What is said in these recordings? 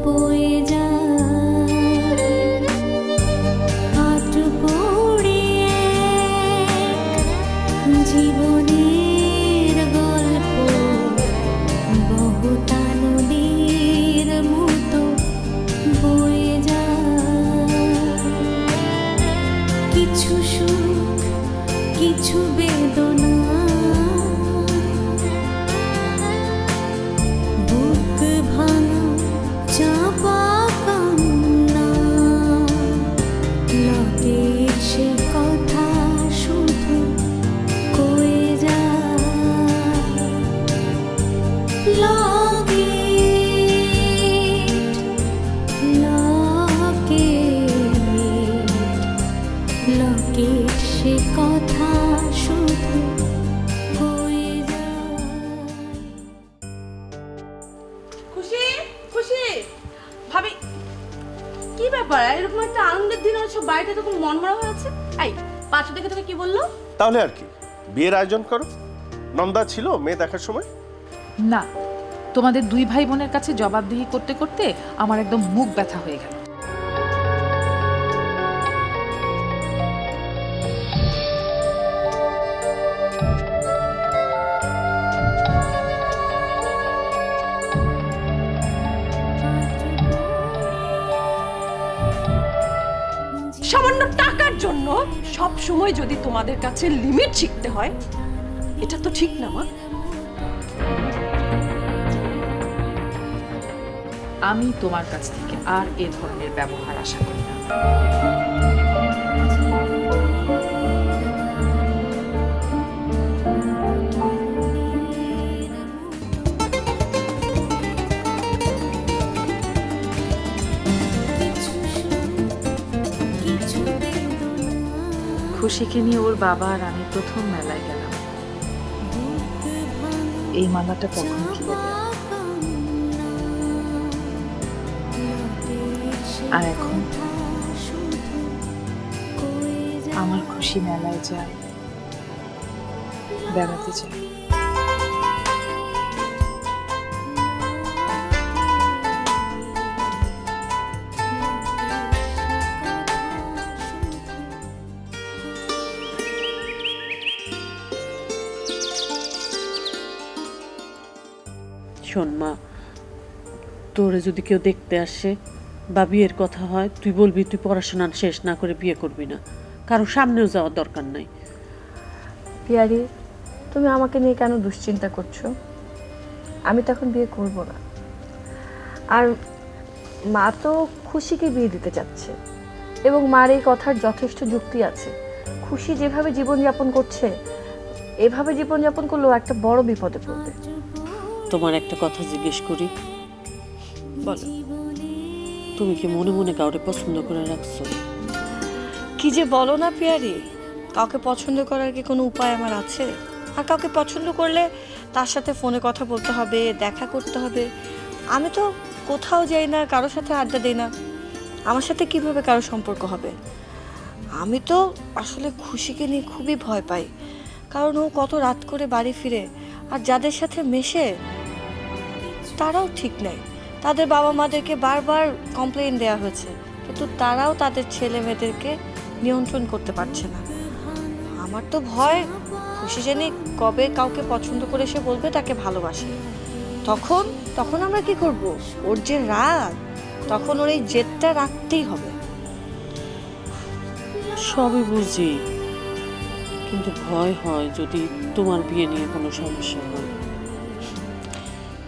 বয়ে যায় হাট পড়িয়ে জীবনের গল্প বহুতা নদীর মতো বয়ে যায় কিছু সুখ কিছু বেদনা বুক ভাঙা চাপা কান্না লাগে সে কথা শুধু কয়ে যায় লকেট সে কথা শুধু কয়ে যায়। খুশি খুশি ভাবি কি ব্যাপার এরকম একটা আনন্দের দিন হচ্ছে বাড়িতে তখন মনমরা হয়ে আছে। এই পাঁচু দেখে তোকে কি বললো? তাহলে আর কি বিয়ের আয়োজন করো। নন্দা ছিল মেয়ে দেখার সময়? না, তোমাদের দুই ভাই বোনের কাছে জবাবদিহি করতে করতে আমার একদম মুখ ব্যথা হয়ে গেল। সামান্য টাকার জন্য সব সময় যদি তোমাদের কাছে লিমিট শিখতে হয় এটা তো ঠিক না মা। আমি তোমার কাছ থেকে আর এ ধরনের ব্যবহার আশা করি না। খুশিকে নিয়ে ওর বাবা আর আমি প্রথম মেলায় গেলাম। এই মালাটা তখন কিনে দেয় আর এখন আমার খুশি মেলায় যায়, বেড়াতে যায়। শোন মা, তোরে যদি কেউ দেখতে আসে বা বিয়ের কথা হয় তুই বলবি তুই পড়াশোনা শেষ না করে বিয়ে করবি না, কারো সামনেও যাওয়ার দরকার নাই। পিয়ারি, তুমি আমাকে নিয়ে কেন দুশ্চিন্তা করছো? আমি তো এখন বিয়ে করব না। আর মা তো খুশিকে বিয়ে দিতে চাচ্ছে এবং মার এই কথার যথেষ্ট যুক্তি আছে। খুশি যেভাবে জীবনযাপন করছে এভাবে জীবনযাপন করলেও একটা বড় বিপদে পড়বে। তোমার একটা কথা জিজ্ঞেস করি? বলো। তুমি কি মনে মনে কাউকে পছন্দ করে রাখছো? কি যে বলো না পিয়ারি, কাউকে পছন্দ করার কি কোনো উপায় আমার আছে? আর কাউকে পছন্দ করলে তার সাথে ফোনে কথা বলতে হবে, দেখা করতে হবে। আমি তো কোথাও যাই না, কারোর সাথে আড্ডা দিই না, আমার সাথে কিভাবে কারো সম্পর্ক হবে? আমি তো আসলে খুশিকে নিয়ে খুবই ভয় পাই, কারণ ও কত রাত করে বাড়ি ফিরে আর যাদের সাথে মেশে তারাও ঠিক নাই। তাদের বাবা মাদেরকে বারবার কমপ্লেইন দেওয়া হয়েছে, কিন্তু তারাও তাদের ছেলে মেয়েদেরকে নিয়ন্ত্রণ করতে পারছে না। আমার তো ভয় খুশি জানি কবে কাউকে পছন্দ করে সে বলবে তাকে ভালোবাসে, তখন আমরা কি করব? ওর যে রাগ, তখন ওর এই জেদটা রাখতেই হবে। সবই বুঝি, কিন্তু ভয় হয় যদি তোমার বিয়ে নিয়ে কোনো সমস্যা হয়।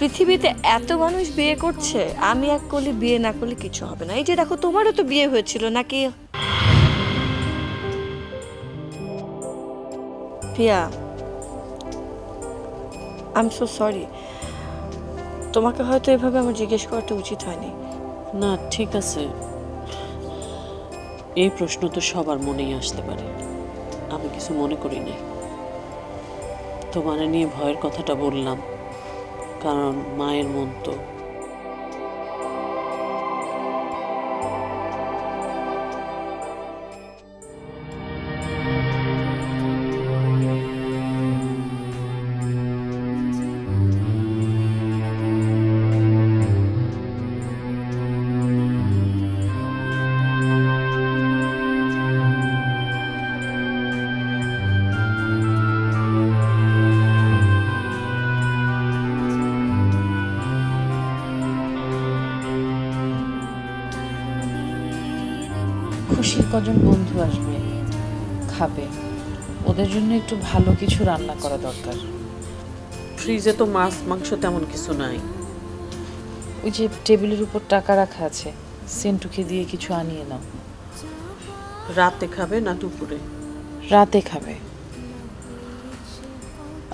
পৃথিবীতে এত মানুষ বিয়ে করছে, আমি এক কলি বিয়ে না করলে কিছু হবে না। এই যে দেখো, তোমারও তো বিয়ে হয়েছিল নাকি? প্রিয়া, আই এম সো সরি। তোমাকে হয়তো এভাবে আমার জিজ্ঞেস করাটা উচিত হয়নি। না ঠিক আছে, এই প্রশ্ন তো সবার মনেই আসতে পারে, আমি কিছু মনে করি নাই। তোমার নিয়ে ভয়ের কথাটা বললাম কারণ মায়ের মন তো। খুশির কজন বন্ধু আসবে, খাবে, ওদের জন্য একটু ভালো কিছু রান্না করা দরকার। ফ্রিজে তো মাছ মাংস তেমন কিছু নাই। ওই যে টেবিলের উপর টাকা রাখা আছে, সেন্টুকে দিয়ে কিছু আনিয়ে নাও। রাতে খাবে না দুপুরে? রাতে খাবে।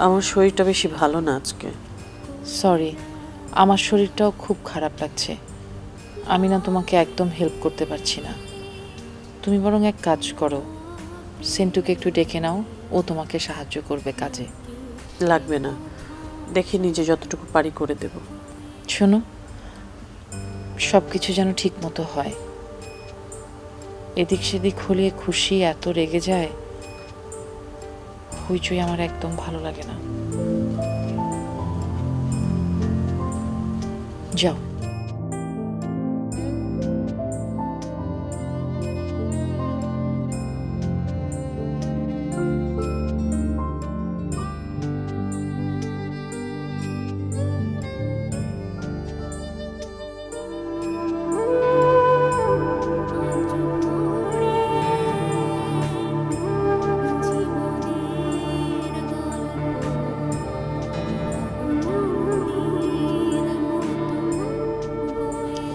আমার শরীরটা বেশি ভালো না আজকে। সরি, আমার শরীরটাও খুব খারাপ লাগছে। আমি না তোমাকে একদম হেল্প করতে পারছি না। তুমি বরং এক কাজ করো, সেন্টুকে একটু ডেকে নাও, ও তোমাকে সাহায্য করবে কাজে। লাগবে না, দেখি নিজে যতটুকু পারি করে দেব। শোনো, সব কিছু যেন ঠিক মতো হয়। এদিক সেদিক হলে খুশি এত রেগে যায়, হইচই আমার একদম ভালো লাগে না। যাও।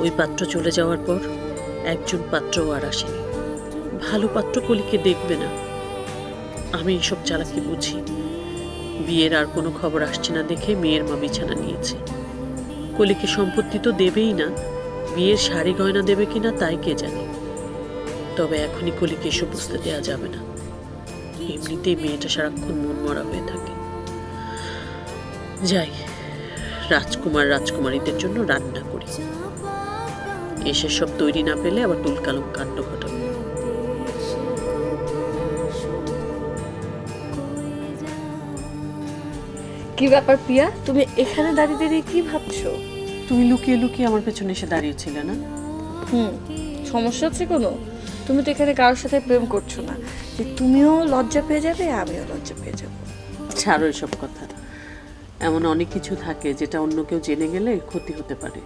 ওই পাত্র চলে যাওয়ার পর একজন পাত্রও আর আসেনি। ভালো পাত্র কলিকে দেখবে না। আমি এইসব চালাকি বুঝি। বিয়ের আর কোনো খবর আসছে না দেখে মেয়ের মা বিছানা নিয়েছে। কলিকে সম্পত্তি তো দেবেই না, বিয়ের শাড়ি গয়না দেবে কিনা তাই কে জানে। তবে এখনই কলিকে এসব বুঝতে দেওয়া যাবে না। এমনিতেই মেয়েটা সারাক্ষণ মন মরা হয়ে থাকে। যাই, রাজকুমার রাজকুমারীদের জন্য রান্না করি। এসে সব তৈরি না পেলে আবার তুলকালাম কাণ্ড ঘটাবে। কি ব্যাপার পিয়া, তুমি এখানে দাঁড়িয়ে দাঁড়িয়ে কি ভাবছো? তুমি লুকিয়ে লুকিয়ে আমার পেছনে এসে দাঁড়িয়েছিলে না? সমস্যা আছে কোনো? তুমি তো এখানে কারোর সাথে প্রেম করছো না যে তুমিও লজ্জা পেয়ে যাবে আমিও লজ্জা পেয়ে যাব। ছাড়ো এসব কথা। এমন অনেক কিছু থাকে যেটা অন্য কেউ জেনে গেলে ক্ষতি হতে পারে।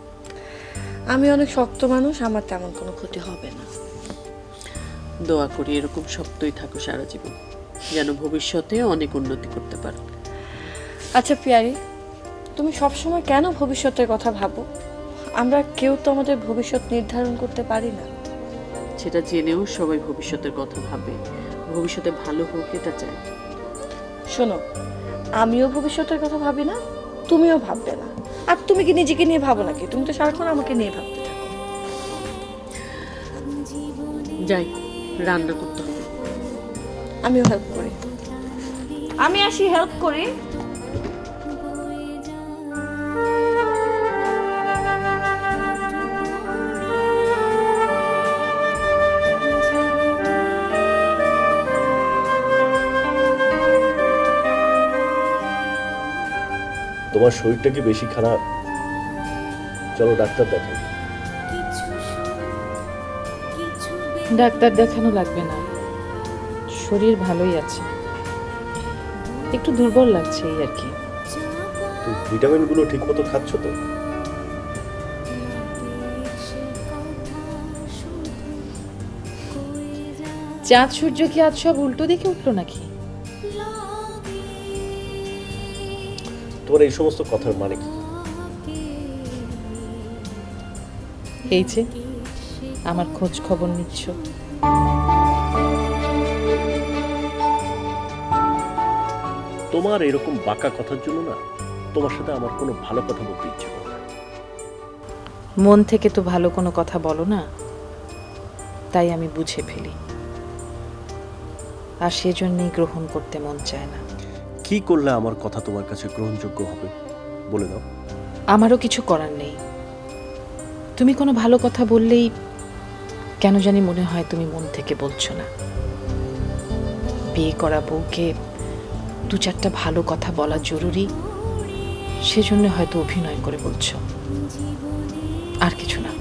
আমি অনেক শক্ত মানুষ, আমার তেমন কোনো ক্ষতি হবে না। দোয়া করি এরকম শক্তই থাকো সারা জীবন, যেন ভবিষ্যতে অনেক উন্নতি করতে পারো। আচ্ছা পিয়ারি, তুমি সবসময় কেন ভবিষ্যতের কথা ভাবো? আমরা কেউ তো আমাদের ভবিষ্যৎ নির্ধারণ করতে পারি না। সেটা জেনেও সবাই ভবিষ্যতের কথা ভাবে, ভবিষ্যতে ভালো হোক এটা চায়। শোনো, আমিও ভবিষ্যতের কথা ভাবি না, তুমিও ভাববে না। আর তুমি কি নিজেকে নিয়ে ভাবো নাকি? তুমি তো সারাক্ষণ আমাকে নিয়ে ভাবতে থাকো। যাই, রান্না করতে হবে। আমিও হেল্প করি। আমি আসি, হেল্প করি। তোমার শরীরটা কি বেশি খারাপ? চলো ডাক্তার দেখাই। ডাক্তার দেখানো লাগবে না, শরীর ভালোই আছে, একটু দুর্বল লাগছে এই আর কি। তুমি ভিটামিনগুলো ঠিক মতো খাচ্ছ তো? চাঁদ সূর্য কি আজ সব উল্টো দিকে উঠলো নাকি? তোমার এই সমস্ত কথার মানে কি? এই যে আমার খোঁজ খবর নিচ্ছ। তোমার এরকম বাঁকা কথার জন্য না তোমার সাথে আমার কোনো ভালো কথা বলতে ইচ্ছে করে না। মন থেকে তো ভালো কোনো কথা বলো না, তাই আমি বুঝে ফেলি, আর সেজন্যই গ্রহণ করতে মন চায় না। কি করলে আমার কথা তোমার কাছে গ্রহণযোগ্য হবে বলে দাও। আমারও কিছু করার নেই। তুমি কোনো ভালো কথা বললেই কেন জানি মনে হয় তুমি মন থেকে বলছো না। বিয়ে করা বউকে দু চারটা ভালো কথা বলা জরুরি, সেজন্য হয়তো অভিনয় করে বলছো, আর কিছু না।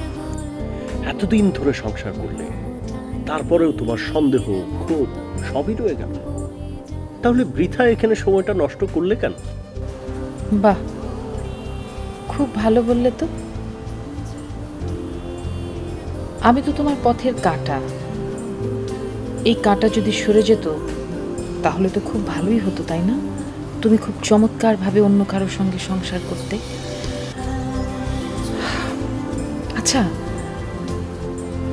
এতদিন ধরে সংসার করলে তারপরেও তোমার সন্দেহ ক্ষোভ সবই রয়ে গেল, তাহলে বৃথা এখানে সময়টা নষ্ট করলে কেন? বাহ, খুব ভালো বললে তো। আমি তো তোমার পথের কাঁটা, এই কাঁটা যদি সরে যেত তাহলে তো খুব ভালোই হতো, তাই না? তুমি খুব চমৎকারভাবে অন্য কারোর সঙ্গে সংসার করতে। আচ্ছা,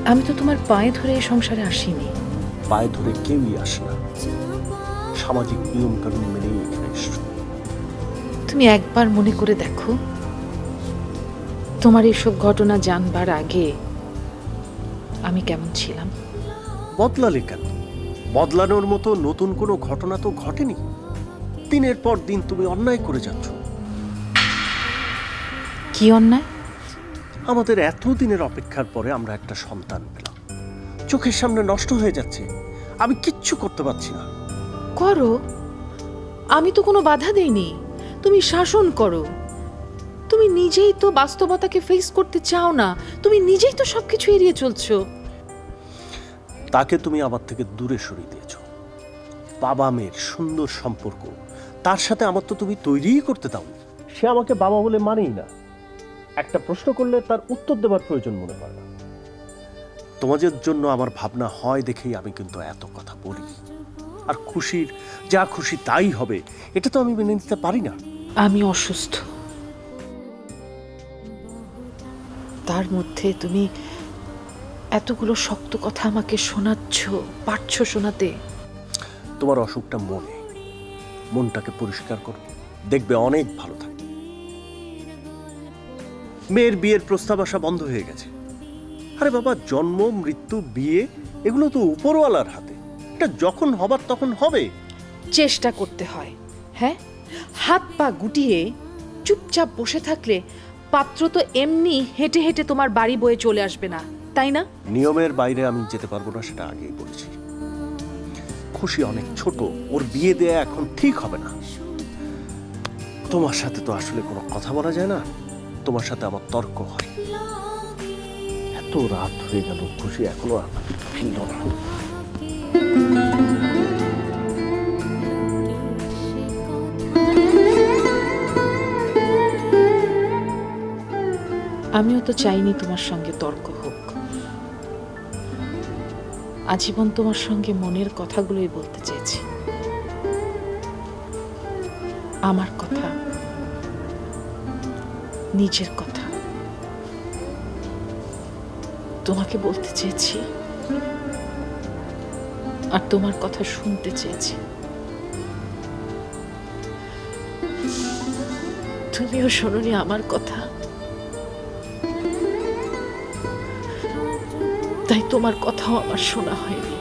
আমি তো তোমার পায়ে ধরে এই সংসারে আসিনি। পায়ে ধরে কেউই আসে না, সামাজিক নিয়ম কানুন মেনেই এখানে এসছো। তুমি একবার মনে করে দেখো, তোমার এইসব ঘটনা জানবার আগে আমি কেমন ছিলাম। বদলালে কেন? বদলানোর মতো নতুন কোনো ঘটনা তো ঘটেনি। দিনের পর দিন তুমি অন্যায় করে যাচ্ছ। কি অন্যায়? আমাদের এতদিনের অপেক্ষার পরে আমরা একটা সন্তান পেলাম, চোখের সামনে নষ্ট হয়ে যাচ্ছে, আমি কিচ্ছু করতে পারছি না। করো, আমি তো কোনো বাধা দেইনি। তুমি শাসন করো। তুমি নিজেই তো বাস্তবতাকে ফেস করতে চাও না, তুমি নিজেই তো সবকিছু এড়িয়ে চলছো। তাকে তুমি আমার থেকে দূরে সরিয়ে দিয়েছ। বাবা মেয়ের সুন্দর সম্পর্ক, তার সাথে আমার তো তুমি তৈরিই করতে দাও। সে আমাকে বাবা বলে মানেই না, একটা প্রশ্ন করলে তার উত্তর দেবার প্রয়োজন মনে করে না। তোমাদের জন্য আমার ভাবনা হয় দেখেই আমি কিন্তু এত কথা বলি। আর খুশির যা খুশি তাই হবে, এটা তো আমি মেনে নিতে পারি না। আমি অসুস্থ, তার মধ্যে তুমি এতগুলো শক্ত কথা আমাকে শোনাচ্ছ, পারছো শোনাতে? তোমার অসুখটা মনটাকে পরিষ্কার করো, দেখবে অনেক ভালো থাকবে। মেয়ের বিয়ের প্রস্তাব আসা বন্ধ হয়ে গেছে। আরে বাবা, জন্ম মৃত্যু বিয়ে এগুলো তো উপরওয়ালার হাতে, এটা যখন হবার তখন হবে। চেষ্টা করতে হয়। হ্যাঁ, হাত পা গুটিয়ে চুপচাপ বসে থাকলে পাত্র তো এমনি হেঁটে হেঁটে তোমার বাড়ি বয়ে চলে আসবে না, তাই না? নিয়মের বাইরে আমি যেতে পারবো না, সেটা আগেই বলেছি। খুশি অনেক ছোট, ওর বিয়ে দেয়া এখন ঠিক হবে না। তোমার সাথে তো আসলে কোনো কথা বলা যায় না, তোমার সাথে আমার তর্ক হয়। এত রাত হয়ে গেল, খুশি এখনো ফিরল না। আমিও তো চাইনি তোমার সঙ্গে তর্ক হোক। আজীবন তোমার সঙ্গে মনের কথাগুলোই বলতে চেয়েছি। আমার কথা, নিজের কথা তোমাকে বলতে চেয়েছি, আর তোমার কথা শুনতে চেয়েছি। তুমিও শোনোনি আমার কথা, তাই তোমার কথাও আমার শোনা হয়নি।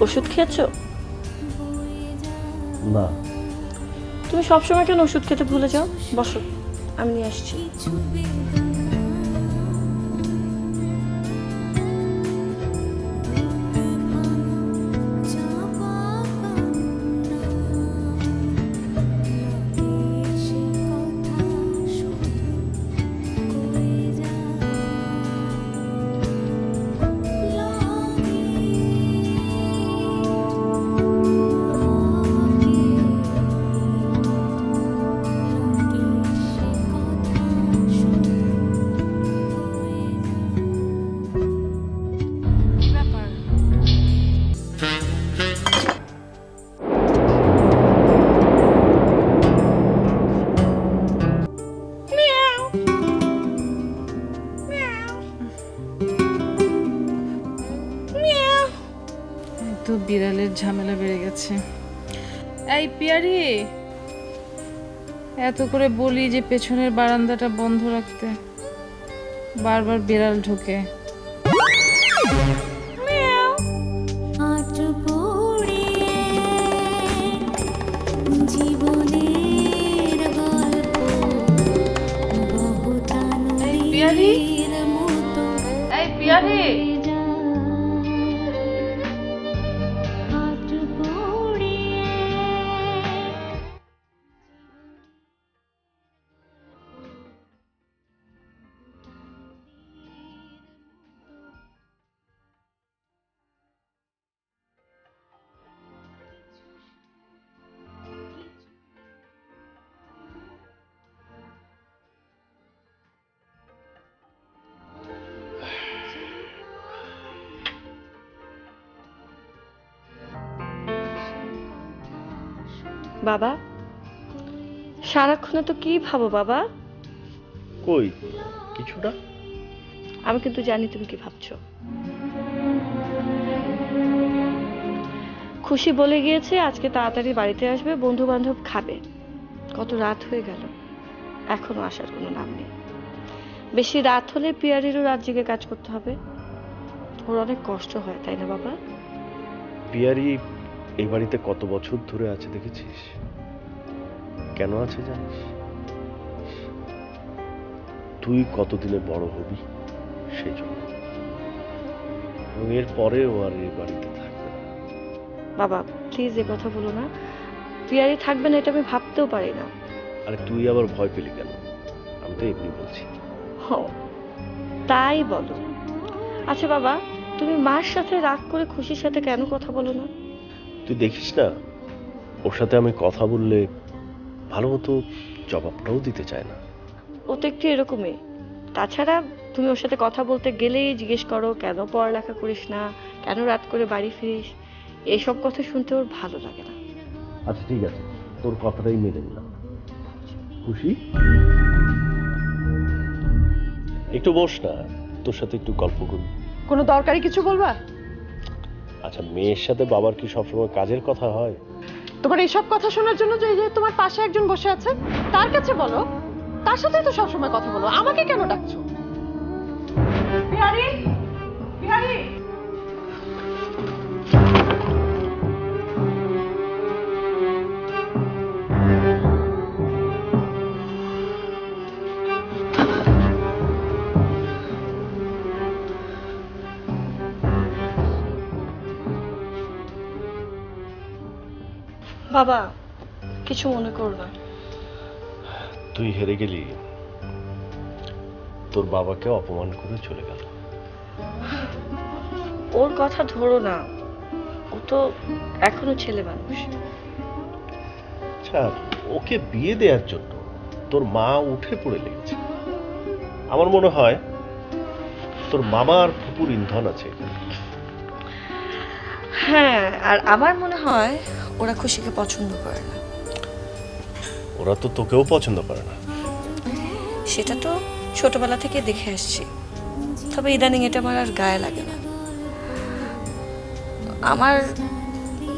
ওষুধ খেয়েছো? না। তুমি সবসময় কেন ওষুধ খেতে ভুলে যাও? বসো, আমি নিয়ে আসছি। তো বিড়ালের ঝামেলা বেড়ে গেছে। এই পিয়ারি, এত করে বলি যে পেছনের বারান্দাটা বন্ধ রাখতে, বারবার বিড়াল ঢোকে। জীবনের গল্প এই পিয়ারি, এই পিয়ারি, বাবা, সারাক্ষণ তো কি ভাবো বাবা? কই কিছু না। আমি কিন্তু জানি তুমি কি ভাবছো। খুশি বলে গিয়েছে আজকে তাড়াতাড়ি বাড়িতে আসবে, বন্ধু বান্ধব খাবে। কত রাত হয়ে গেল, এখনো আসার কোনো নাম নেই। বেশি রাত হলে পিয়ারিরও রাত জেগে কাজ করতে হবে, ওর অনেক কষ্ট হয়, তাই না বাবা? পিয়ারি এই বাড়িতে কত বছর ধরে আছে দেখেছিস? কেন আছে জানিস? তুই কতদিনে বড় হবি সেই জন্য। এবং এর পরেও আর এই বাড়িতে থাকবে না। বাবা প্লিজ এ কথা বলো না। পিয়ারি থাকবে না এটা আমি ভাবতেও পারি না। আরে তুই আবার ভয় পেলি কেন? আমি তো এমনি বলছি। ও তাই বলো। আচ্ছা বাবা, তুমি মার সাথে রাগ করে খুশির সাথে কেন কথা বলো না? তুই দেখিস না, ওর সাথে আমি কথা বললে ভালো মতো জবাবটাও দিতে চায় না। ও তো একটু এরকমই। তাছাড়া তুমি ওর সাথে কথা বলতে গেলেই জিজ্ঞেস করো কেন পড়ালেখা করিস না, কেন রাত করে বাড়ি ফিরিস। এইসব কথা শুনতে ওর ভালো লাগে না। আচ্ছা ঠিক আছে, তোর কথাটাই মেনে নিলাম। খুশি, একটু বস না, তোর সাথে একটু গল্প করি। কোনো দরকারি কিছু বলবা? আচ্ছা, মেয়ের সাথে বাবার কি সবসময় কাজের কথা হয়? তোমার এইসব কথা শোনার জন্য যে তোমার পাশে একজন বসে আছে তার কাছে বলো, তার সাথেই তো সবসময় কথা বলো। আমাকে কেন ডাকছো? বিহারি, বিহারি, বাবা কিছু মনে করো না। তুই হেরে গেলি, তোর বাবাকে অপমান করে চলে গেল। ওর কথা ধরো না, ও তো এখনো ছেলে মানুষ। আচ্ছা, ওকে বিয়ে দেওয়ার জন্য তোর মা উঠে পড়ে লেগেছে। আমার মনে হয় তোর মামার ফুপুর ইন্ধন আছে এখানে। হ্যাঁ, আর আমার মনে হয় ওরা খুশিকে পছন্দ করে না। ওরা তো তোকেও পছন্দ করে না। সেটা তো ছোটবেলা থেকে দেখে আসছি, তবে ইদানিং এটা আমার আর গায়ে লাগে না। আমার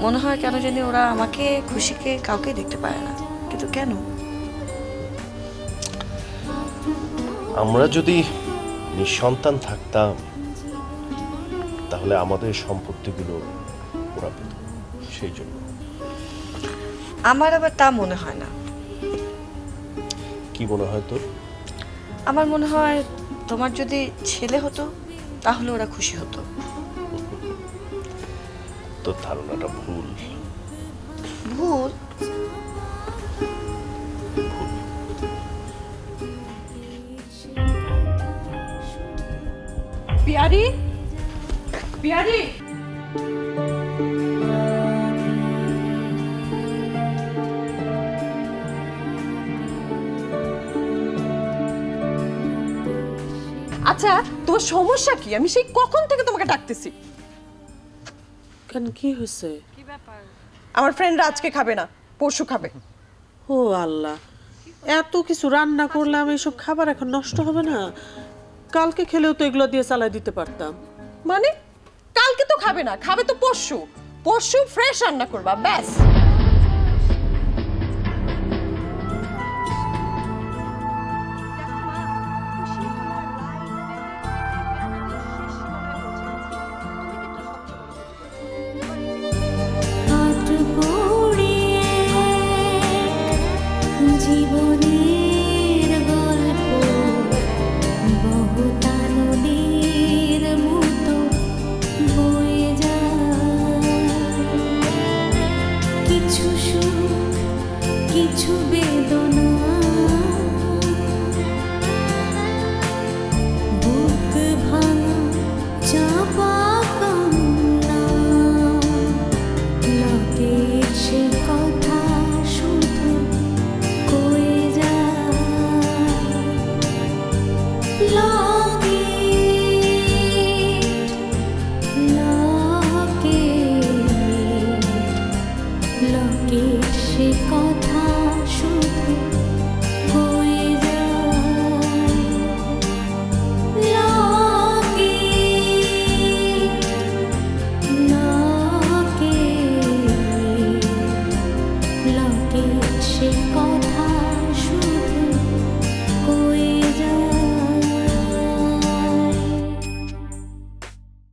মনে হয় কেন জানি ওরা আমাকে খুশিকে কাউকে দেখতে পারে না। কিন্তু কেন? আমরা যদি নিঃসন্তান থাকতাম তাহলে আমাদের সম্পত্তিগুলো পোড়াবে তো, সেই জন্য। আমার আবার তা মনে হয় না। কি মনে হয় তোর? আমার মনে হয় তোমার যদি ছেলে হতো তাহলে ওরা খুশি হতো। তোর ধারণাটা ভুল। ভুল? পিয়ারি, পিয়ারি, আচ্ছা তোমার সমস্যা কি? আমি সেই কখন থেকে তোমাকে ডাকতেছি। কেন, কি হয়েছে? আমার ফ্রেন্ডরা আজকে খাবে না, পরশু খাবে। ও আল্লাহ, এত কিছু রান্না করলাম, এইসব খাবার এখন নষ্ট হবে না? কালকে খেলেও তো এগুলো দিয়ে চালাই দিতে পারতাম। মানে কালকে তো খাবে না, খাবে তো পরশু। পরশু ফ্রেশ রান্না করবা, ব্যাস। হাত পুড়িয়ে জীবনের গল্প বহুতা নদীর মতো বয়ে যায়। কিছু সুখ, কিছু বেদনা, বুক ভাঙা চাপা কান্না, লোকে সে কথা শুধু কয়ে যায়। লোকে লোকে লোকে সে কথা শুধু কয়ে যায়। লোকে লোকে লোকে সে কথা